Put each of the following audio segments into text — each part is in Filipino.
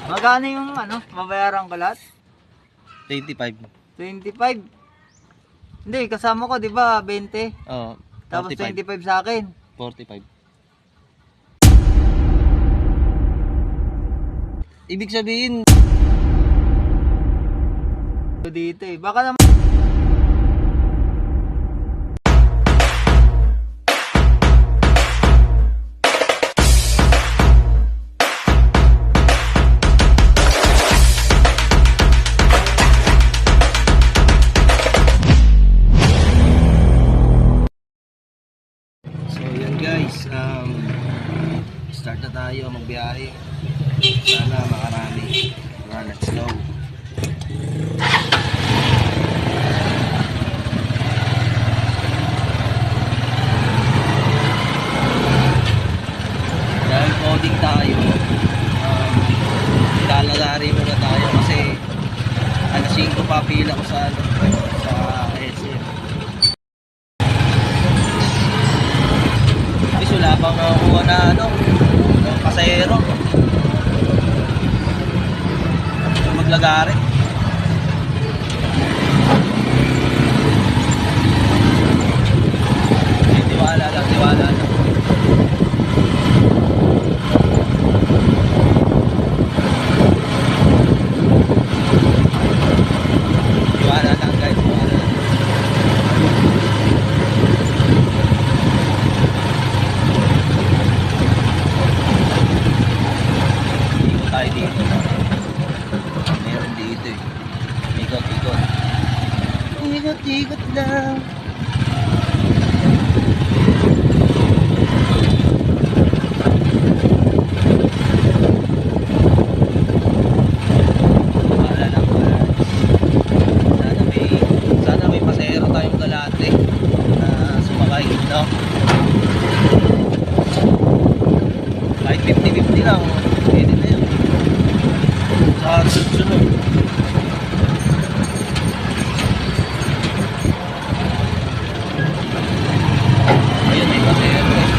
Magkano yung babayaran ko lahat? 25. 25. Hindi, kasama ko, di ba, 20? Oo. Tapos 45. 25 sa akin. 45. Ibig sabihin, Dito eh. Baka naman. so yan guys, start na tayo magbiyahe. Sana makarami. Let's go. Dahil coding tayo, lalagari muna tayo kasi alas 5 pa pila ko sa SM. Guys, wala pang nakukuha na ng pasahero. Maglagari. Tiwala lang, tiwala lang. Tiwala lang guys, tiwala lang. Ikot tayo dito. Meron dito eh. Ikot, ikot. Ikot, ikot lang. Wala lang guys. Sana may pasahero tayong galante na sumakay, no? Kahit 50-50 lang, pwede na yun. Sa sunod. Ayun, may pasahero eh.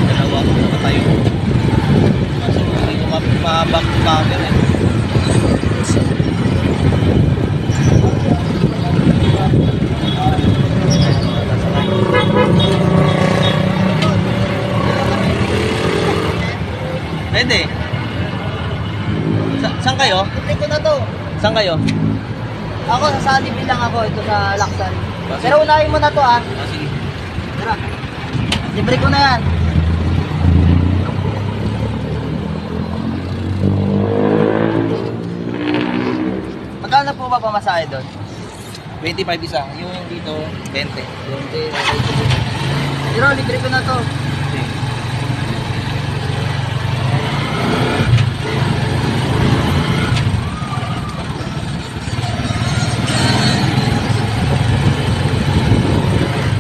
Dalawa ako nakatayo. Kaso hindi ko ma-back to camera eh. Pwede. Saan kayo? Libre ko na to. Saan kayo? Ako, sa Sanibel lang ako. Ito sa Laksan. Bakit? Pero unahin mo na to ah. Ah, sige. Tara. Libre ko na yan. Magkano po ba pamasahe doon? 25 isa. Yung dito, 20. 20. Pero libre ko na to. Okay.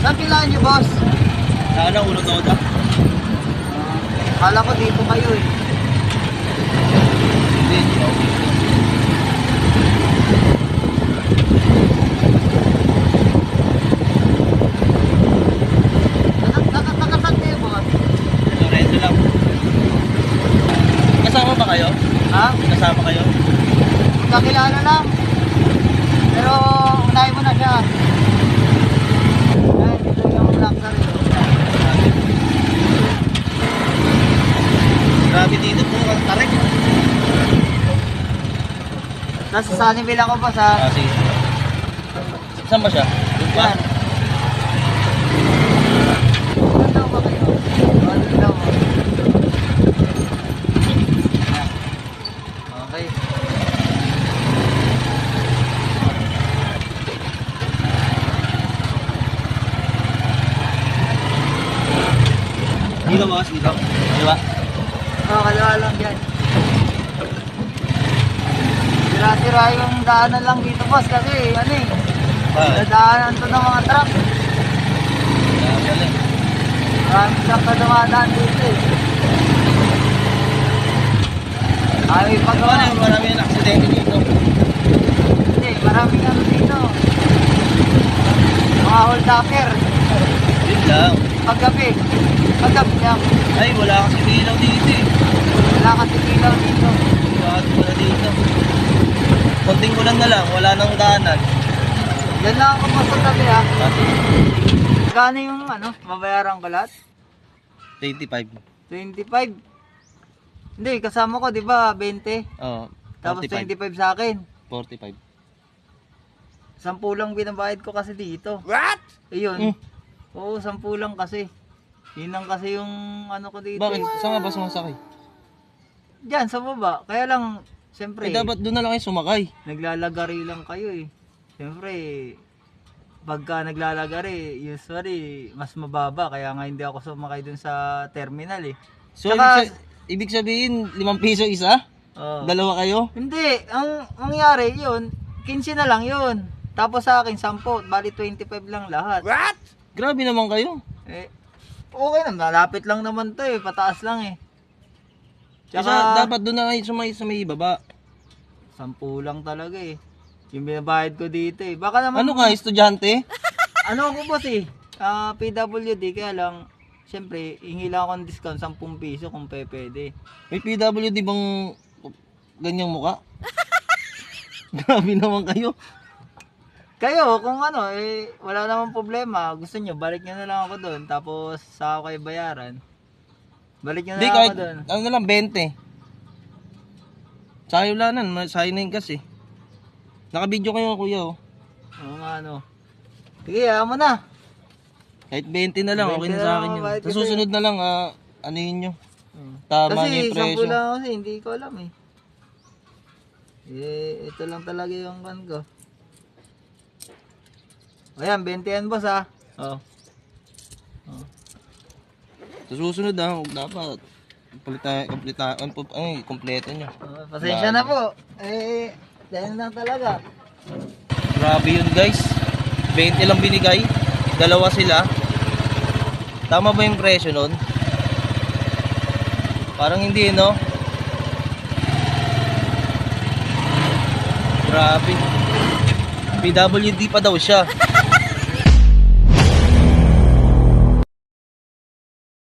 Saan pilaan niyo, boss? Sana ulo todo. Kala ko dito kayo eh. Hindi, hindi ako dito. Nakasaan kayo, boss? Lorenzo lang. Kasama ba kayo? Ha? Kasama kayo? Kakilala lang. Pero unahin mo na siya. Ayan, dito yung Laksan rin. Grabe dito po ang tarik. Nasa Sanibel ako pa sa... Ah, sige. Saan ba siya? Doon ba? Yan. Saan daw ba kayo? Ano daw? Okay. Dito boss, dito. Di ba? Kaliwa lang yan. Tira-tira yung daanan lang dito, boss, kasi daanan to ng mga truck. Galing. Maraming truck na dumadaan dito eh. Ay, pagawa. Marami yung aksidente dito. Hindi, maraming ano dito. Mga hold-upper. Yun lang. Paggabi. Paggabi lang. Ay, wala kasi ilaw dito eh. Wala kasi ilaw dito. Wala Umuulan na lang, wala nang daanan. Yan lang ako po sa tabi ha. Dati, Kano yung babayaran ko lahat? 25. 25. Hindi, kasama ko, di ba, 20. Oo, Tapos 45. 25 sa akin. 45. 10 lang binabayad ko kasi dito. What? Ayun. Oo, 10 lang kasi. Yun lang kasi yung ko dito. Bakit? Saan nga ba sumasakay? Diyan, sa baba. Kaya lang, siyempre, Dapat doon na lang kayo sumakay. naglalagari lang kayo eh. Siyempre, pagka naglalagari, usually, mas mababa. Kaya nga hindi ako sumakay dun sa terminal eh. So, Tsaka- ibig sabihin, 5 piso isa? Oo. Dalawa kayo? Hindi, ang mangyari yun, 15 na lang yun. Tapos sa akin, 10, bali 25 lang lahat. What? Grabe naman kayo. Eh, okay na, malapit lang naman to eh, pataas lang eh. Tsaka, dapat doon na kayo sumakay sa may baba. 10 lang talaga eh. Yung binabayad ko dito eh. Baka naman, Ano ka, estudyante? ano ako boss eh, PWD, kaya lang, siyempre, hingi lang ako ng discount 10 piso kung pwede. May PWD bang ganyang muka? Grabe naman kayo. Kayo, kung wala namang problema, gusto nyo, balik nyo na lang ako doon, tapos sa ako kayo bayaran. Balik nyo na Hindi, lang kahit, ako doon. ano na lang, 20. Sayo lang nan, sayo na yung gas eh. Nakabidyo kayo kuya oh. Oo nga Sige, mo na. Kahit 20 na lang, 20 okay na na sa lang akin yun. mabait Sa kasi. susunod na lang, ano yun nyo. Tama na Kasi yung 10 presyo. lang kasi, hindi ko alam eh. Ito lang talaga yung kan ko. Ayan, 20 yan boss ha. Oh. Sa susunod dapat kompleto nyo. Pasensya na po. Dahil lang talaga. Grabe yun guys. 20 lang binigay. Dalawa sila. Tama ba yung presyo nun? Parang hindi no? Grabe. PWD pa daw siya.